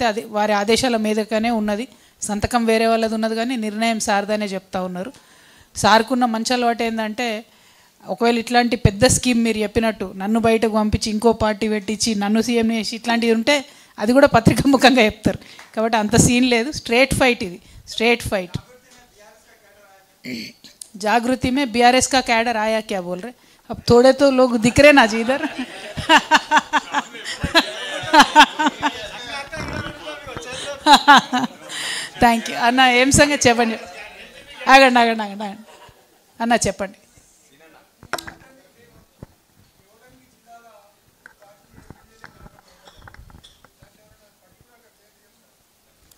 అయితే అది వారి ఆదేశాల మీదగానే ఉన్నది. సంతకం వేరే వాళ్ళది ఉన్నది కానీ నిర్ణయం సార్దనే చెప్తా ఉన్నారు. సార్కున్న మంచి అలవాటు ఏంటంటే ఒకవేళ ఇట్లాంటి పెద్ద స్కీమ్ మీరు చెప్పినట్టు నన్ను బయటకు పంపించి ఇంకో పార్టీ పెట్టించి నన్ను సీఎం చేసి ఇట్లాంటివి ఉంటే అది కూడా పత్రికాముఖంగా చెప్తారు. కాబట్టి అంత సీన్ లేదు. స్ట్రేట్ ఫైట్ ఇది, స్ట్రేట్ ఫైట్. जागृति में बीआरएस का कैडर आया क्या बोल रहे? अब थोड़े तो लोग दिख रहे ना जी इधर. థ్యాంక్ యూ అన్న. ఏం సంగతి చెప్పండి. ఆగండి ఆగండి ఆగండి ఆగండి అన్న చెప్పండి.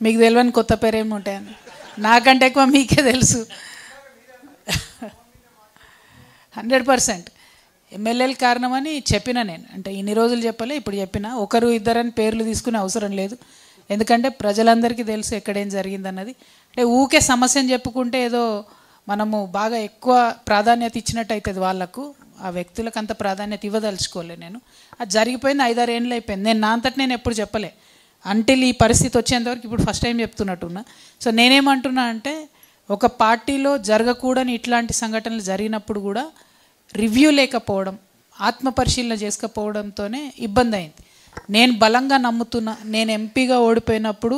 మీకు తెలియని కొత్త పేరు ఏమి ఉంటాయని నాకంటే ఎక్కువ మీకే తెలుసు. 100% ఎమ్మెల్యేల కారణమని చెప్పిన నేను. అంటే ఇన్ని రోజులు చెప్పలే, ఇప్పుడు చెప్పిన. ఒకరు ఇద్దరని పేర్లు తీసుకునే అవసరం లేదు. ఎందుకంటే ప్రజలందరికీ తెలుసు ఎక్కడేం జరిగిందన్నది. అంటే ఊకే సమస్యను చెప్పుకుంటే ఏదో మనము బాగా ఎక్కువ ప్రాధాన్యత ఇచ్చినట్టు అవుతుంది వాళ్ళకు. ఆ వ్యక్తులకు అంత ప్రాధాన్యత ఇవ్వదలుచుకోలే నేను. అది జరిగిపోయింది, 5-6 ఏళ్ళు అయిపోయింది. నేను నా అంతటి నేను ఎప్పుడు చెప్పలే. అంటిల్ ఈ పరిస్థితి వచ్చేంతవరకు ఇప్పుడు ఫస్ట్ టైం చెప్తున్నట్టున్నా. సో నేనేమంటున్నా అంటే ఒక పార్టీలో జరగకూడని ఇట్లాంటి సంఘటనలు జరిగినప్పుడు కూడా రివ్యూ లేకపోవడం, ఆత్మపరిశీలన చేసుకపోవడంతోనే ఇబ్బంది అయింది. నేను బలంగా నమ్ముతున్నా, నేను ఎంపీగా ఓడిపోయినప్పుడు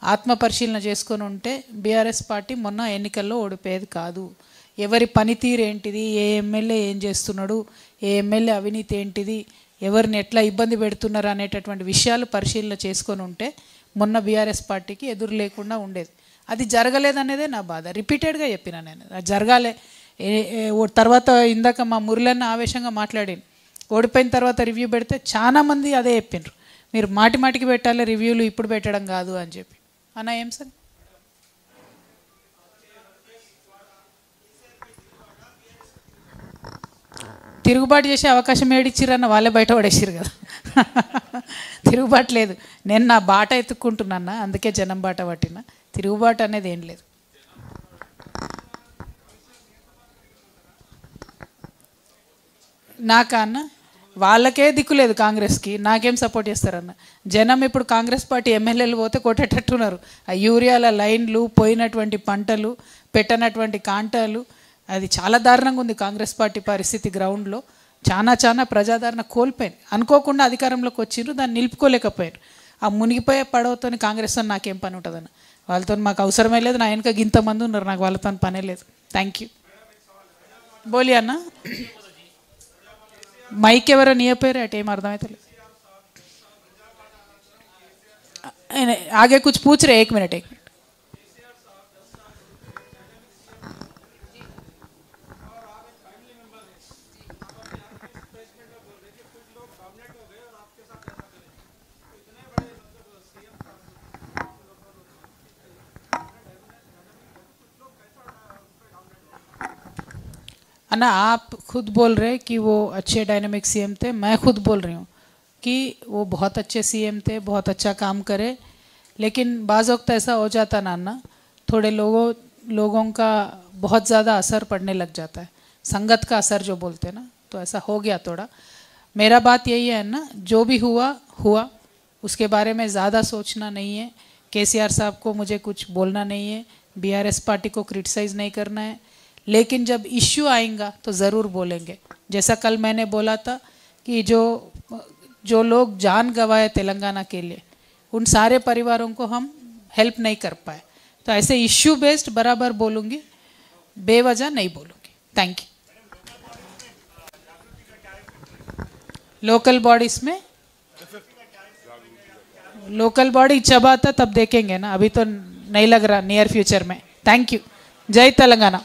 ఆత్మపరిశీలన చేసుకొని ఉంటే బీఆర్ఎస్ పార్టీ మొన్న ఎన్నికల్లో ఓడిపోయేది కాదు. ఎవరి పనితీరు ఏంటిది, ఏ ఎమ్మెల్యే ఏం చేస్తున్నాడు, ఏ ఎమ్మెల్యే అవినీతి ఏంటిది, ఎవరిని ఎట్లా ఇబ్బంది పెడుతున్నారు అనేటటువంటి విషయాలు పరిశీలన చేసుకొని ఉంటే మొన్న బీఆర్ఎస్ పార్టీకి ఎదురు లేకుండా ఉండేది. అది జరగలేదనేదే నా బాధ. రిపీటెడ్గా చెప్పిన నేను అది జరగాలే. తర్వాత ఇందాక మా మురళన్న ఆవేశంగా మాట్లాడింది. ఓడిపోయిన తర్వాత రివ్యూ పెడితే చాలామంది అదే చెప్పిండ్రు, మీరు మాటి మాటికి పెట్టాలి రివ్యూలు, ఇప్పుడు పెట్టడం కాదు అని చెప్పి. అన్న ఏం సార్ తిరుగుబాటు చేసే అవకాశం ఏడిచ్చిరన్న వాళ్ళే బయట పడేసిరు కదా. తిరుగుబాటు లేదు. నేను నా బాట ఎత్తుక్కుంటున్నా, అందుకే జనం బాట పట్టిన. తిరుగుబాటు అనేది ఏం లేదు. నాకా అన్న వాళ్ళకే దిక్కులేదు కాంగ్రెస్కి, నాకేం సపోర్ట్ చేస్తారన్న. జనం ఇప్పుడు కాంగ్రెస్ పార్టీ ఎమ్మెల్యేలు పోతే కొట్టేటట్టున్నారు. ఆ యూరియాల లైన్లు, పోయినటువంటి పంటలు, పెట్టనటువంటి కాంటాలు, అది చాలా దారుణంగా ఉంది కాంగ్రెస్ పార్టీ పరిస్థితి. గ్రౌండ్లో చాలా ప్రజాదరణ కోల్పోయింది. అనుకోకుండా అధికారంలోకి వచ్చిర్రు, దాన్ని నిలుపుకోలేకపోయారు. ఆ మునిగిపోయే పడవతో కాంగ్రెస్తో నాకేం పని ఉంటుందన్న. వాళ్ళతో మాకు అవసరమే లేదు. నా వెనక ఇంతమంది ఉన్నారు, నాకు వాళ్ళతో పనే లేదు. Thank you. బోలి అన్న. మైక్ ఎవరో నియపోయారు అటు, ఏం అర్థమైతే లేదు. ఆగే కుछ पूछ रहे, 1 मिनट. अन्ना आप खुद बोल रहे कि वो अच्छे डायनामिक सीएम थे. मैं खुद बोल रही हूँ कि वो बहुत अच्छे सीएम थे, बहुत अच्छा काम करे. लेकिन बाज़ वक्त ऐसा हो जाता ना अन्ना, थोड़े लोगों का बहुत ज़्यादा असर पड़ने लग जाता है, संगत का असर जो बोलते हैं ना, तो ऐसा हो गया थोड़ा. मेरा बात यही है ना, जो भी हुआ उसके बारे में ज़्यादा सोचना नहीं है. केसीआर साहब को मुझे कुछ बोलना नहीं है, बीआरएस पार्टी को क्रिटिसाइज़ नहीं करना है. लेकिन जब इश्यू आएगा तो ज़रूर बोलेंगे. जैसा कल मैंने बोला था कि जो लोग जान गंवाए तेलंगाना के लिए, उन सारे परिवारों को हम हेल्प नहीं कर पाए. तो ऐसे इश्यू बेस्ड बराबर बोलूँगी, बेवजह नहीं बोलूँगी. Thank you. लोकल बॉडीज़ में लोकल बॉडी जब आता तब देखेंगे ना, अभी तो नहीं लग रहा नियर फ्यूचर में. Thank you. जय तेलंगाना.